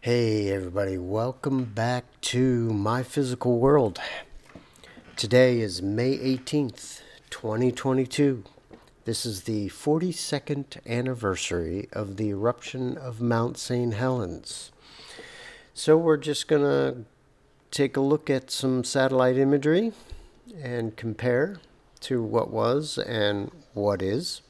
Hey everybody, welcome back to My Physical World. Today is May 18th, 2022. This is the 42nd anniversary of the eruption of Mount St. Helens. So we're just going to take a look at some satellite imagery and compare to what was and what is.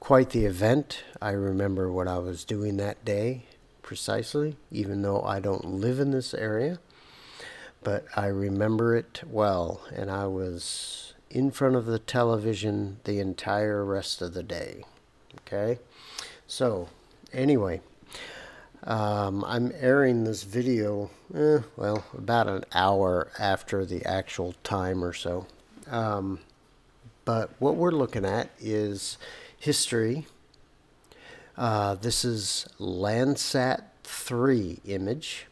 Quite the event. I remember what I was doing that day precisely, even though I don't live in this area. But I remember it well, and I was in front of the television the entire rest of the day. Okay? So, anyway, I'm airing this video, about an hour after the actual time or so. But what we're looking at is history. This is Landsat 3 image,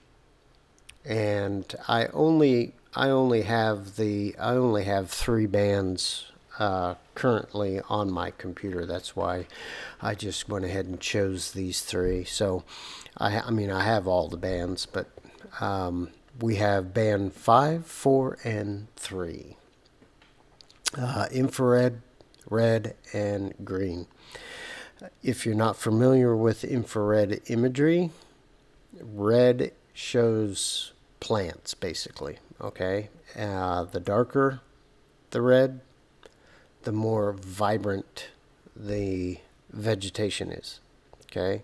and I only have 3 bands currently on my computer. That's why I just went ahead and chose these 3. So I have all the bands, but we have band 5, 4, and 3. Infrared, red, and green. If you're not familiar with infrared imagery, red shows plants, basically. Okay, the darker the red, the more vibrant the vegetation is. Okay,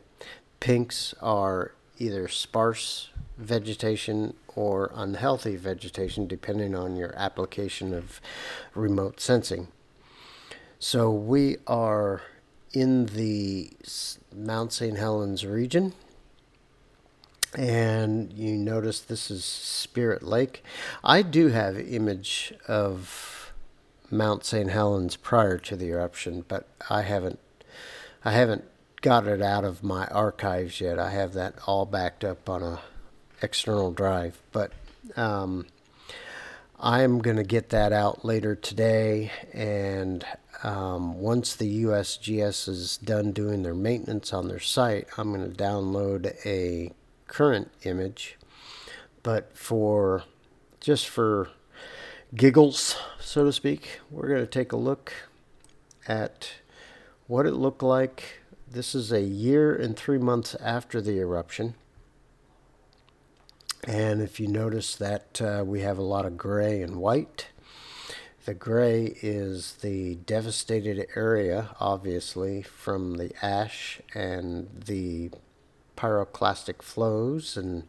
pinks are either sparse vegetation or unhealthy vegetation, depending on your application of remote sensing. So we are in the Mount St. Helens region, and you notice this is Spirit Lake. I do have an image of Mount St. Helens prior to the eruption, but I haven't got it out of my archives yet. I have that all backed up on a external drive, but I'm going to get that out later today, and once the USGS is done doing their maintenance on their site, I'm going to download a current image. But just for giggles, so to speak, we're going to take a look at what it looked like. This is a year and 3 months after the eruption. And if you notice that we have a lot of gray and white. The gray is the devastated area, obviously, from the ash and the pyroclastic flows and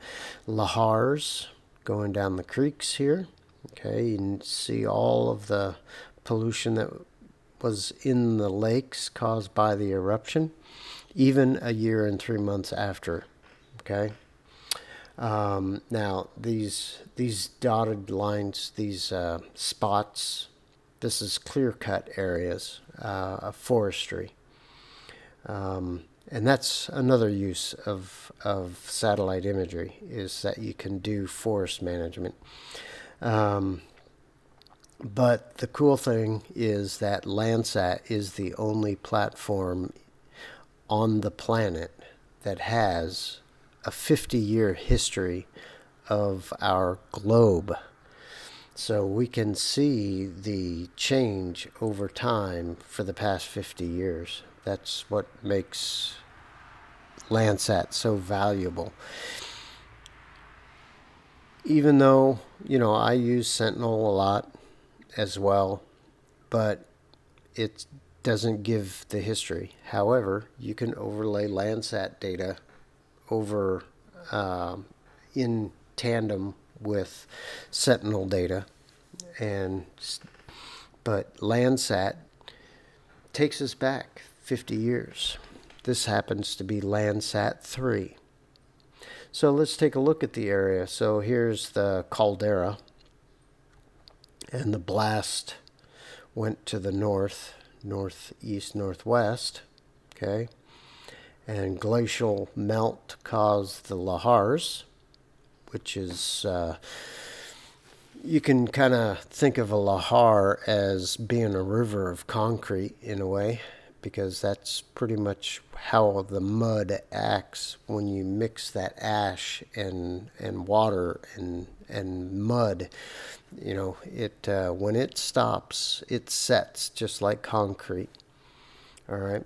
lahars going down the creeks here. Okay, you can see all of the pollution that was in the lakes caused by the eruption, even a year and 3 months after. Okay. Now, these dotted lines, these spots, this is clear-cut areas of forestry. And that's another use of satellite imagery, is that you can do forest management. But the cool thing is that Landsat is the only platform on the planet that has a 50-year history of our globe. So we can see the change over time for the past 50 years. That's what makes Landsat so valuable. Even though, I use Sentinel a lot as well, but it doesn't give the history. However, you can overlay Landsat data over in tandem with Sentinel data, but Landsat takes us back 50 years. This happens to be Landsat 3. So let's take a look at the area. So here's the caldera, and the blast went to the north, northeast, northwest. Okay. And glacial melt caused the lahars, which is, you can kind of think of a lahar as being a river of concrete in a way, because that's pretty much how the mud acts when you mix that ash and water and mud. You know, it when it stops, it sets just like concrete. All right,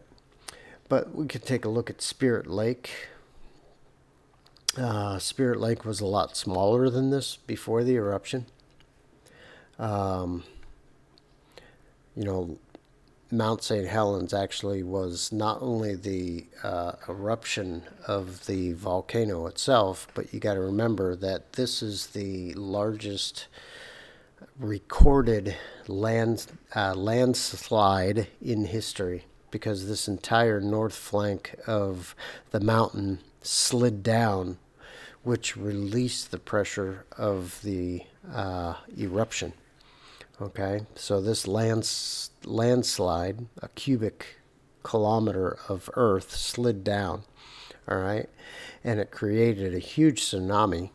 but we could take a look at Spirit Lake. Spirit Lake was a lot smaller than this before the eruption. Um, you know, Mount St. Helens actually was not only the eruption of the volcano itself, but you got to remember that this is the largest recorded landslide in history, because this entire north flank of the mountain slid down, which released the pressure of the eruption. Okay, so this landslide, a cubic kilometer of earth slid down, all right, and it created a huge tsunami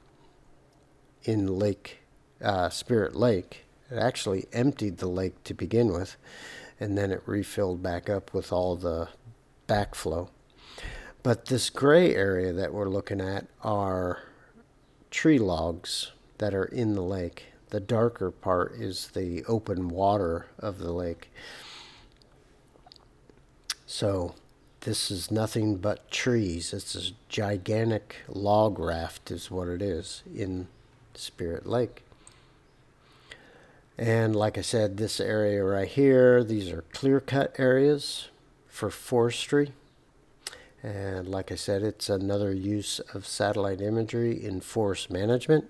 in Spirit Lake. It actually emptied the lake to begin with, and then it refilled back up with all the backflow. But this gray area that we're looking at are tree logs that are in the lake. The darker part is the open water of the lake. So this is nothing but trees. It's a gigantic log raft is what it is in Spirit Lake. And like I said, this area right here, these are clear-cut areas for forestry. And like I said, it's another use of satellite imagery in forest management.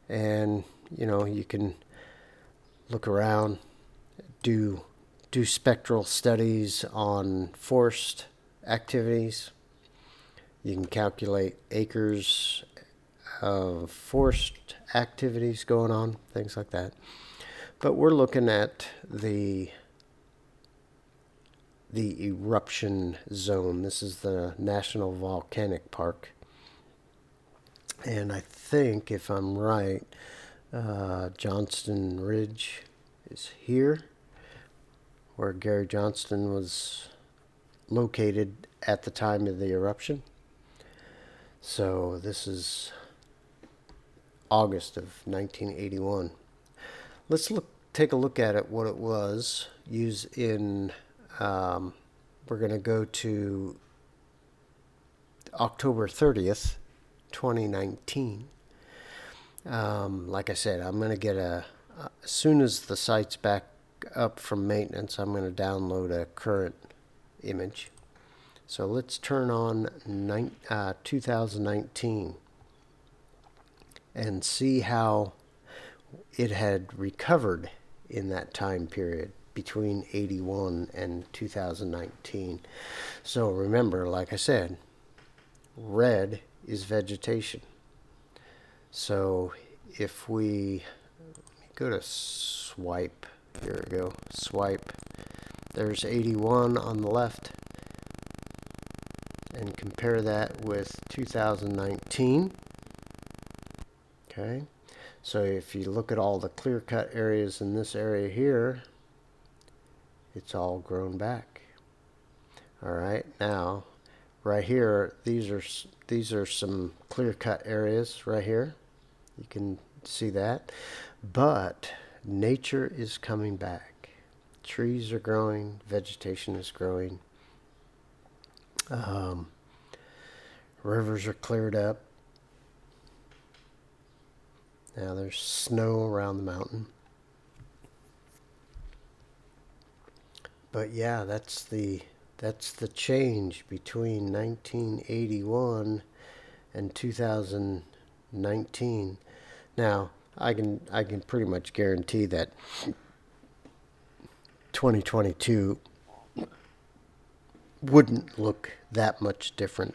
And, you know, you can look around, do spectral studies on forest activities. You can calculate acres of forest activities going on, things like that. But we're looking at the eruption zone. This is the National Volcanic Park. And I think, if I'm right, Johnston Ridge is here, where Gary Johnston was located at the time of the eruption. So this is August of 1981. Let's take a look at it, what it was. We're going to go to October 30th, 2019. Like I said, I'm going to get as soon as the site's back up from maintenance, I'm going to download a current image. So let's turn on 2019 and see how it had recovered in that time period between 81 and 2019. So remember, like I said, red is vegetation. So if we go to swipe, here we go, swipe, there's 81 on the left, and compare that with 2019. Okay, so if you look at all the clear-cut areas in this area here, it's all grown back. All right, now right here, these are some clear-cut areas right here. You can see that, but nature is coming back. Trees are growing, vegetation is growing, rivers are cleared up. Now there's snow around the mountain. But yeah, that's the change between 1981 and 2019. Now, I can pretty much guarantee that 2022 wouldn't look that much different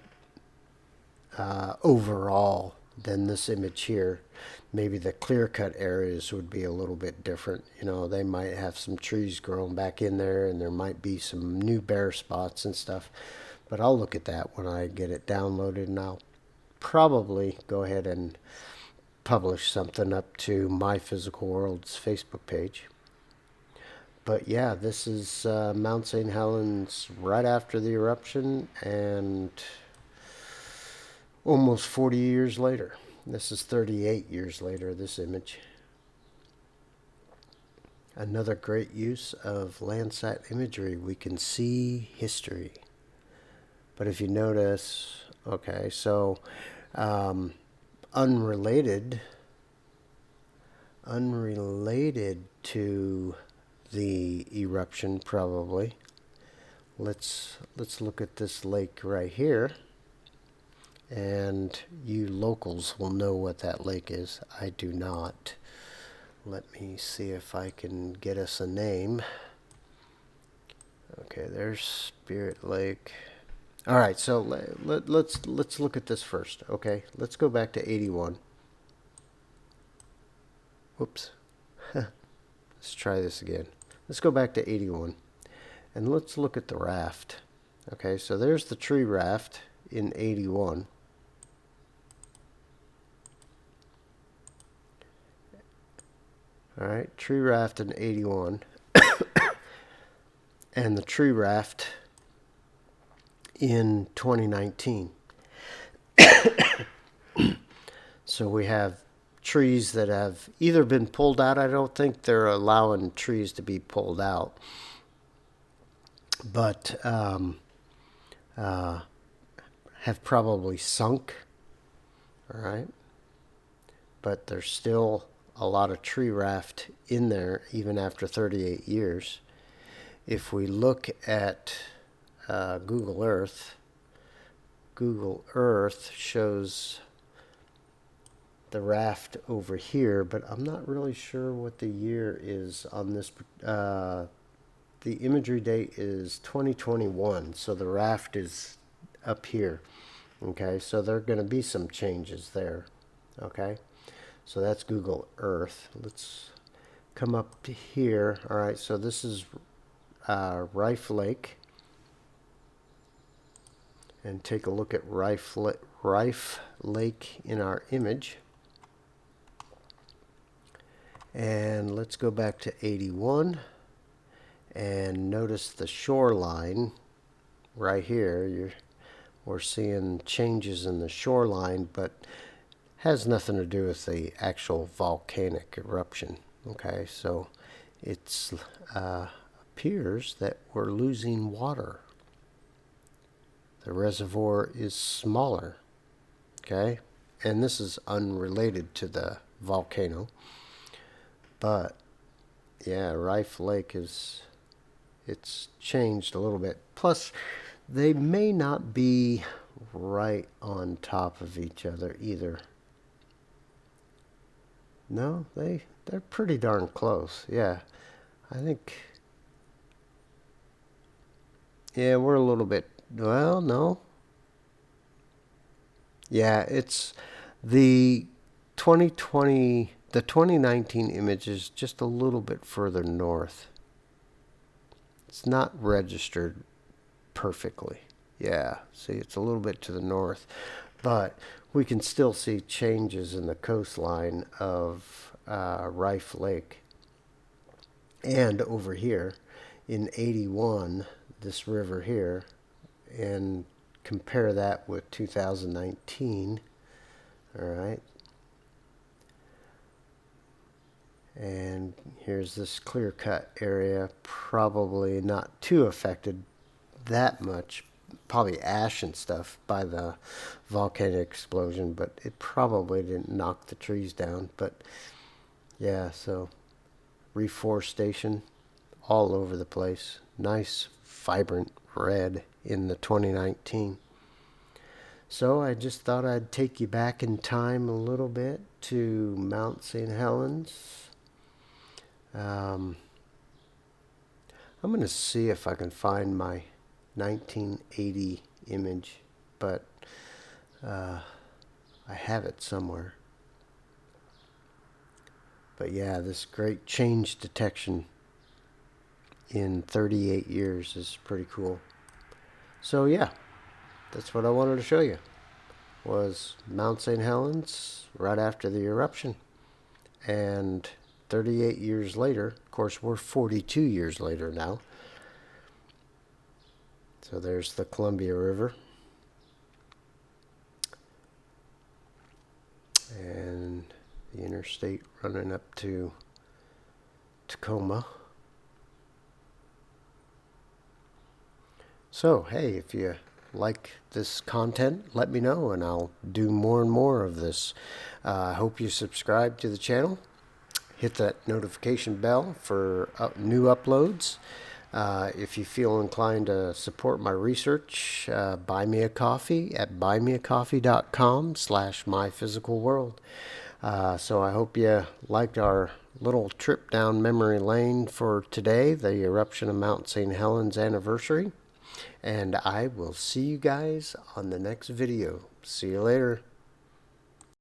overall than this image here. Maybe the clear-cut areas would be a little bit different. You know, they might have some trees growing back in there, and there might be some new bare spots and stuff. But I'll look at that when I get it downloaded, and I'll probably go ahead and publish something up to My Physical World's Facebook page. But yeah, this is Mount St. Helens right after the eruption and almost 40 years later. This is 38 years later, this image. Another great use of Landsat imagery. We can see history. But if you notice, okay, so unrelated to the eruption probably. Let's look at this lake right here. And you locals will know what that lake is. I do not. Let me see if I can get us a name. Okay, there's Spirit Lake. All right, so let's look at this first. Okay, let's go back to 81. Whoops. Let's try this again. Let's go back to 81. And let's look at the raft. Okay, so there's the tree raft in 81. All right, tree raft in 81. And the tree raft in 2019. So we have trees that have either been pulled out. I don't think they're allowing trees to be pulled out, but have probably sunk. All right, but there's still a lot of tree raft in there even after 38 years. If we look at Google Earth shows the raft over here, but I'm not really sure what the year is on this. The imagery date is 2021, so the raft is up here. Okay, so there are going to be some changes there. Okay, so that's Google Earth. Let's come up here. All right, so this is Rife Lake. And take a look at Rife Lake in our image. And let's go back to 81 and notice the shoreline right here. We're seeing changes in the shoreline, but has nothing to do with the actual volcanic eruption. Okay, so it appears that we're losing water. The reservoir is smaller. Okay, and this is unrelated to the volcano. But yeah, Rife Lake it's changed a little bit. Plus, they may not be right on top of each other either. No, they're pretty darn close. Yeah, I think. Yeah, we're a little bit. Well, no. Yeah, it's the 2020. The 2019 image is just a little bit further north. It's not registered perfectly. Yeah, see, it's a little bit to the north. But we can still see changes in the coastline of Rife Lake. And over here in 81, this river here, and compare that with 2019. All right. And here's this clear-cut area, probably not too affected that much, probably ash and stuff by the volcanic explosion, but it probably didn't knock the trees down. But yeah, so reforestation all over the place. Nice, vibrant red in the 2019. So I just thought I'd take you back in time a little bit to Mount St. Helens. I'm going to see if I can find my 1980 image, but I have it somewhere. But yeah, this great change detection in 38 years is pretty cool. So yeah, that's what I wanted to show you, was Mount St. Helens right after the eruption. And 38 years later, Of course, we're 42 years later now. So there's the Columbia River. And the interstate running up to Tacoma. So, hey, if you like this content, let me know and I'll do more and more of this. I hope you subscribe to the channel. Hit that notification bell for new uploads. If you feel inclined to support my research, buy me a coffee at buymeacoffee.com/myphysicalworld. So I hope you liked our little trip down memory lane for today, the eruption of Mount St. Helens anniversary. And I will see you guys on the next video. See you later.